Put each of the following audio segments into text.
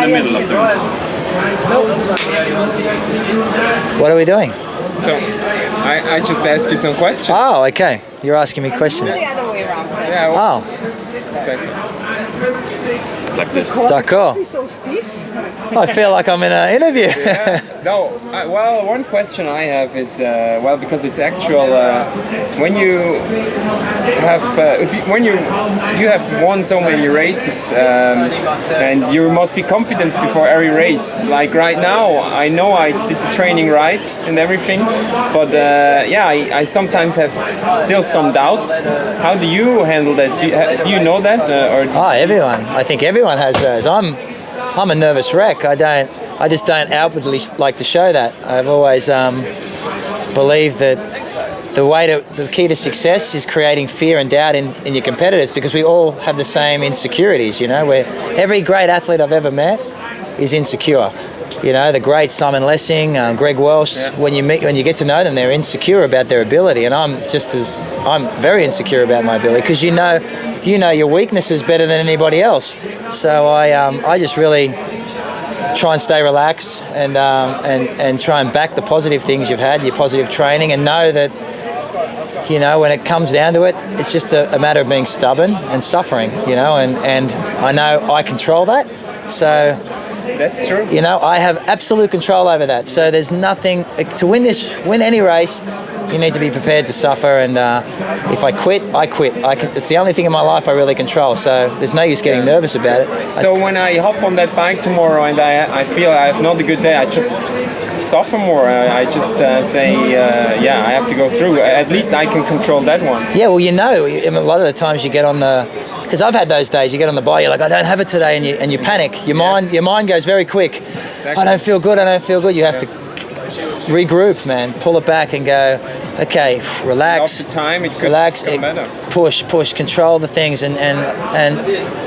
the middle of the room. What are we doing? So, I just ask you some questions. Oh, okay. You're asking me questions. The other way around. Yeah, well, Oh, exactly. Like this. d'accord. So stiff. I feel like I'm in an interview. No, well, one question I have is, because it's actual, when you have, when you have won so many races, and you must be confident before every race. Like right now, I know I did the training right and everything, but I sometimes have still some doubts. How do you handle that? Do you know that? Everyone. I think everyone has those. I'm a nervous wreck. I just don't outwardly like to show that. I've always believed that the key to success is creating fear and doubt in your competitors, because we all have the same insecurities, where every great athlete I've ever met is insecure. The great Simon Lessing, Greg Welsh, Yeah. when you get to know them, they're insecure about their ability, and I'm very insecure about my ability, because you know your weaknesses better than anybody else. So I just really try and stay relaxed and try and back the positive things you've had, your positive training, and know that when it comes down to it, it's just a matter of being stubborn and suffering, and I know I control that. So That's true. I have absolute control over that. So there's nothing to win any race. You need to be prepared to suffer, and if I quit, I quit. It's the only thing in my life I really control. So there's no use getting nervous about it. So when I hop on that bike tomorrow and I feel I have not a good day, I just suffer more. I just say, I have to go through. At least I can control that one. Yeah, well, a lot of the times you get on because I've had those days. You get on the bike, you're like, I don't have it today, and you panic. Your mind goes very quick. Exactly. I don't feel good. You have to regroup, man. Pull it back and go, okay, relax. After time, it could relax, become better. push, control the things, and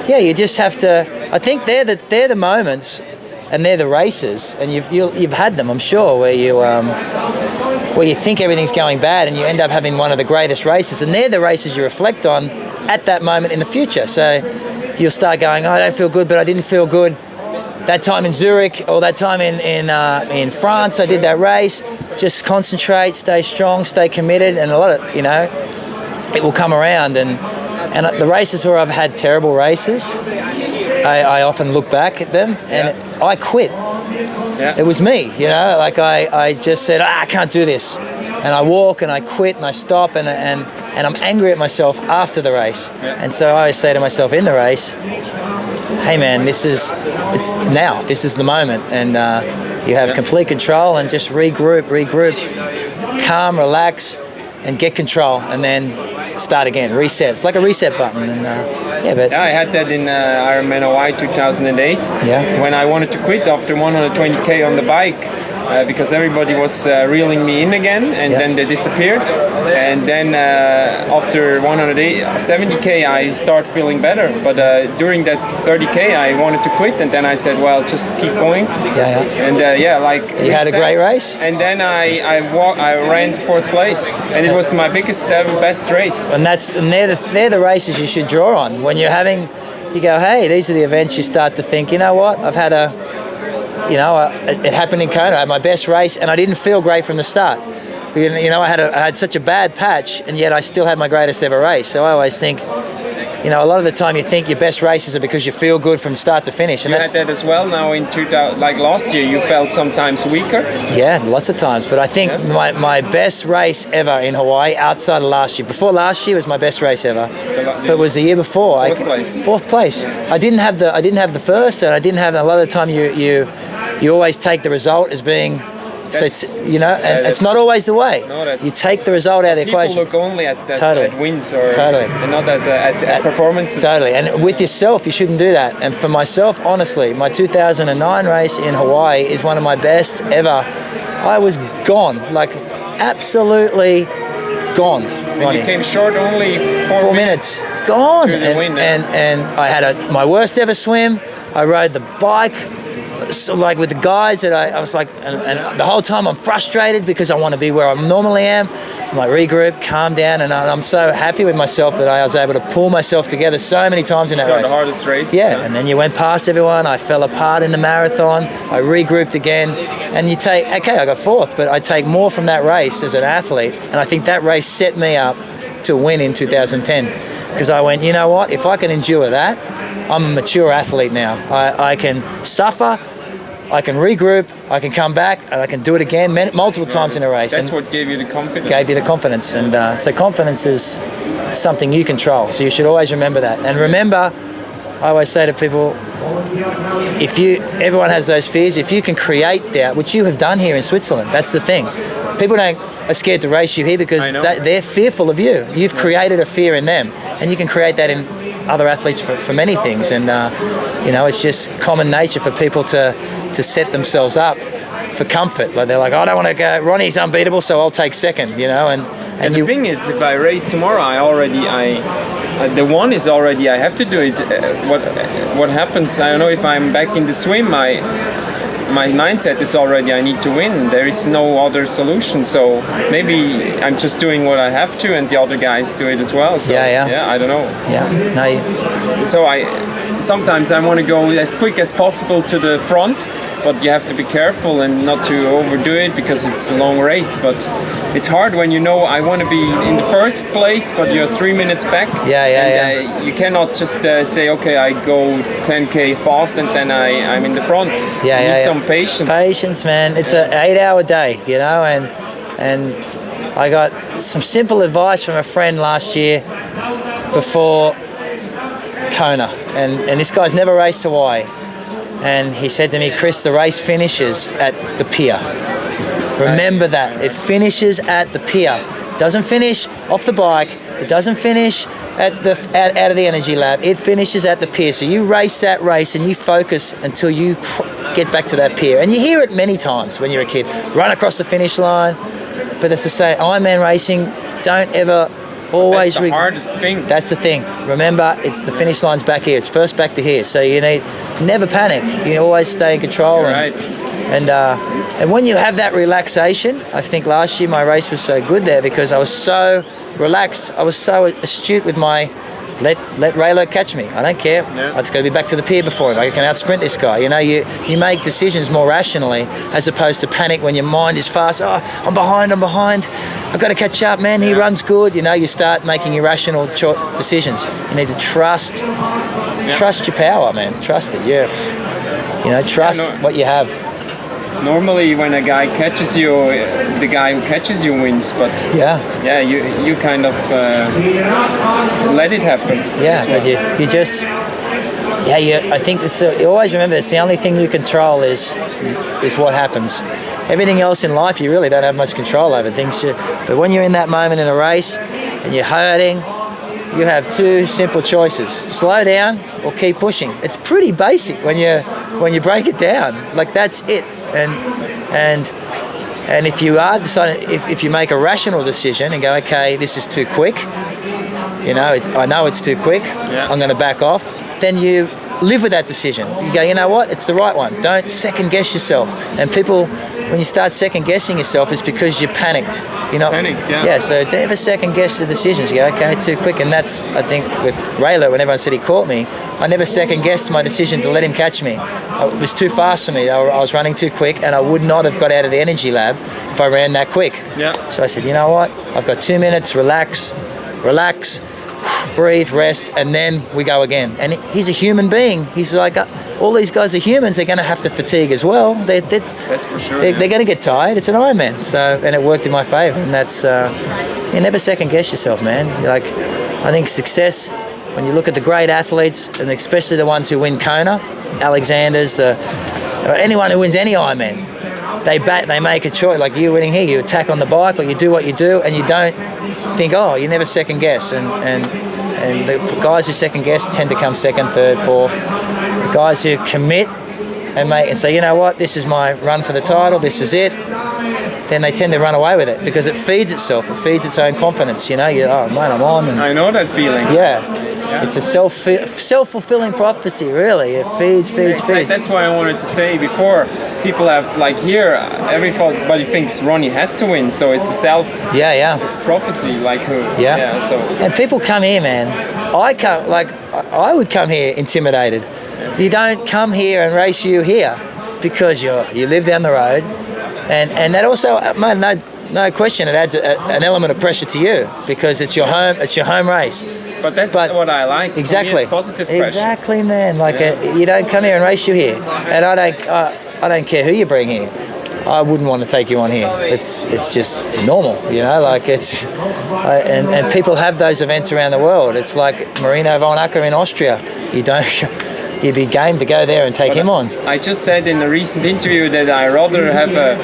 you just have to. I think they're the moments, and they're the races, and you've had them, I'm sure, where you think everything's going bad, and you end up having one of the greatest races, and they're the races you reflect on at that moment in the future. So you'll start going, I don't feel good, but I didn't feel good that time in Zurich, or that time in France. I did that race. Just concentrate, stay strong, stay committed, and a lot of it will come around. And the races where I've had terrible races, I often look back at them and I quit. Yeah. It was me, like I just said, I can't do this, and I walk and I quit and I stop and I'm angry at myself after the race. Yeah. And so I always say to myself in the race, hey man, this is the moment, and you have complete control, and just regroup, calm, relax, and get control, and then start again, reset. It's like a reset button, and I had that in Ironman Hawaii 2008. Yeah. When I wanted to quit after 120k on the bike, because everybody was reeling me in again, and then they disappeared. And then after 170k, I start feeling better. But during that 30k, I wanted to quit, and then I said, well, just keep going. And you had a great race. And then I ran to 4th place, and it was my biggest ever best race. And they're the races you should draw on when you go, hey, these are the events you start to think, you know what, I've had it happened in Kona. I had my best race, and I didn't feel great from the start. I had such a bad patch, and yet I still had my greatest ever race. So I always think, a lot of the time you think your best races are because you feel good from start to finish. And you had that as well now in 2000, like last year, you felt sometimes weaker? Yeah, lots of times. But I think my best race ever in Hawaii, outside of last year, before last year was my best race ever. But it was the year before. 4th place. 4th place. I didn't have the first, and I didn't have, a lot of the time you always take the result as being. So it's not always the way. No, you take the result out of the equation. People look only at wins and not at performances. Totally. And with yourself, you shouldn't do that. And for myself, honestly, my 2009 race in Hawaii is one of my best ever. I was gone, like absolutely gone. And you came short only 4 minutes. Gone. And I had my worst ever swim. I rode the bike so like with the guys that I was like, and the whole time I'm frustrated because I want to be where I normally am. I'm like, regroup, calm down, and I'm so happy with myself that I was able to pull myself together so many times in that race. The hardest race. Yeah, and then you went past everyone. I fell apart in the marathon. I regrouped again, and you take, okay, I got fourth, but I take more from that race as an athlete, and I think that race set me up to win in 2010 because I went, you know what, if I can endure that, I'm a mature athlete now. I can suffer, I can regroup, I can come back, and I can do it again multiple times in a race. That's what gave you the confidence. Gave you the confidence. And so confidence is something you control. So you should always remember that. And remember, I always say to people, everyone has those fears. If you can create doubt, which you have done here in Switzerland, that's the thing. People are scared to race you here because they're fearful of you. You've created a fear in them, and you can create that in other athletes for many things. And it's just common nature for people to set themselves up for comfort. Like they're like, I don't want to go. Ronnie's unbeatable, so I'll take second. And the thing is, if I race tomorrow, the one is already. I have to do it. What happens? I don't know if I'm back in the swim. My mindset is already I need to win. There is no other solution. So maybe I'm just doing what I have to, and the other guys do it as well. So, yeah. I don't know. Yeah. No. So sometimes I want to go as quick as possible to the front, but you have to be careful and not to overdo it because it's a long race. But it's hard when you know I want to be in the first place, but you're 3 minutes back. Yeah. You cannot just say, okay, I go 10K fast and then I'm in the front. You need some patience. Patience, man. It's an 8-hour day, and I got some simple advice from a friend last year before Kona, and this guy's never raced Hawaii. And he said to me, Chris, the race finishes at the pier. Remember that. It finishes at the pier. It doesn't finish off the bike. It doesn't finish out of the energy lab. It finishes at the pier. So you race that race and you focus until you get back to that pier. And you hear it many times when you're a kid. Run across the finish line. But as I say, Ironman racing, don't ever always... That's the hardest thing. That's the thing. Remember, it's the finish line's back here. It's first back to here. So you need never panic. You always stay in control. Right. And when you have that relaxation, I think last year my race was so good there because I was so relaxed. I was so astute with my let Raylo catch me. I don't care. Yeah. I just got to be back to the pier before him. I can out-sprint this guy. You make decisions more rationally as opposed to panic when your mind is fast. Oh, I'm behind. I've got to catch up, man. He runs good. You start making irrational decisions. You need to trust your power, man. Trust it, trust what you have. Normally when a guy catches you, the guy who catches you wins, but you kind of let it happen. Yeah, but you just I think you always remember it's the only thing you control is what happens. Everything else in life you really don't have much control over things. But when you're in that moment in a race and you're hurting, you have two simple choices: slow down or keep pushing. It's pretty basic when you break it down. Like that's it. And if you are deciding, if you make a rational decision and go, okay, this is too quick, I know it's too quick, I'm going to back off, then you live with that decision. You go, you know what, it's the right one. Don't second guess yourself. And people, when you start second guessing yourself, it's because you're panicked. Panicked, yeah. Yeah, so never second guess the decisions. You go, okay, too quick. And that's, I think, with Raylo, when everyone said he caught me, I never second guessed my decision to let him catch me. It was too fast for me. I was running too quick, and I would not have got out of the energy lab if I ran that quick. Yeah. So I said, you know what? I've got 2 minutes. Relax, breathe, rest, and then we go again. And he's a human being. He's like, all these guys are humans. They're going to have to fatigue as well. That's for sure. They're going to get tired. It's an Ironman. So, and it worked in my favour. And that's you never second guess yourself, man. I think success, when you look at the great athletes, and especially the ones who win Kona, Alexander's, anyone who wins any Ironman, they make a choice. Like you winning here, you attack on the bike, or you do what you do, and you don't think, you never second guess. And the guys who second guess tend to come second, third, fourth. The guys who commit and say, you know what, this is my run for the title, this is it, then they tend to run away with it because it feeds itself. It feeds its own confidence. Oh man, I'm on. I know that feeling. Yeah. It's a self-fulfilling prophecy, really. It feeds. That's why I wanted to say before. People have like here, everybody thinks Ronnie has to win, so it's a it's a prophecy, like who. So and people come here, man. I would come here intimidated. You don't come here and race you here because you live down the road, and that also, man, no question, it adds an element of pressure to you because it's your home race. But that's what I like. Exactly. For me, it's positive pressure. Exactly, man. Like you don't come here and race you here, and I don't care who you bring here. I wouldn't want to take you on here. It's just normal, like it's, and people have those events around the world. It's like Marino von Acker in Austria. You'd be game to go there and take him on. I just said in a recent interview that I rather have a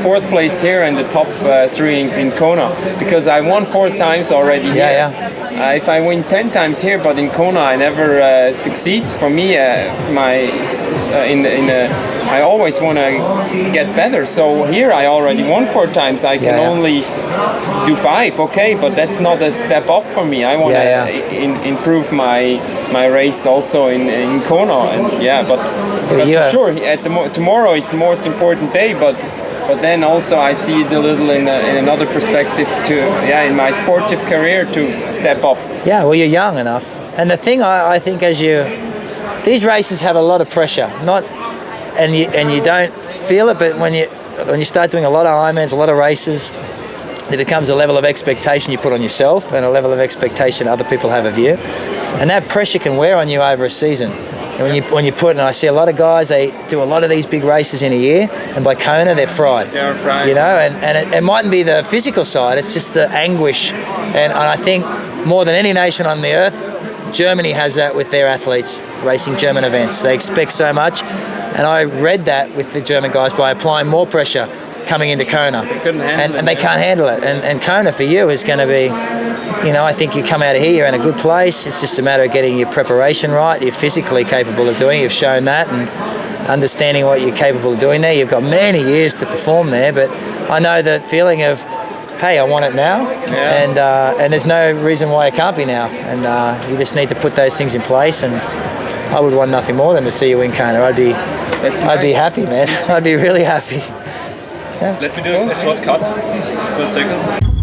fourth place here and the top 3 in Kona, because I won 4 times already here. If I win 10 times here, but in Kona I never succeed. For me, I always want to get better. So here I already won 4 times. I can only do 5, okay, but that's not a step up for me. I want to improve my race also in Kona, and but for sure tomorrow is the most important day, but then also I see it a little in another perspective to in my sportive career to step up. Well, you're young enough, and the thing I think these races have a lot of pressure, and you don't feel it, but when you start doing a lot of Ironmans, a lot of races, there becomes a level of expectation you put on yourself and a level of expectation other people have of you. And that pressure can wear on you over a season. And and I see a lot of guys, they do a lot of these big races in a year, and by Kona they're fried. They're fried. And it mightn't be the physical side, it's just the anguish. And I think more than any nation on the earth, Germany has that with their athletes racing German events. They expect so much. And I read that with the German guys by applying more pressure coming into Kona. They couldn't handle it. And they can't handle it. And Kona for you is going to be, I think you come out of here, you're in a good place. It's just a matter of getting your preparation right. You're physically capable of doing it. You've shown that, and understanding what you're capable of doing there. You've got many years to perform there, but I know the feeling of, hey, I want it now, and there's no reason why it can't be now. And you just need to put those things in place, and I would want nothing more than to see you win Kona. I'd be happy, man. I'd be really happy. Let me do a short cut for a second.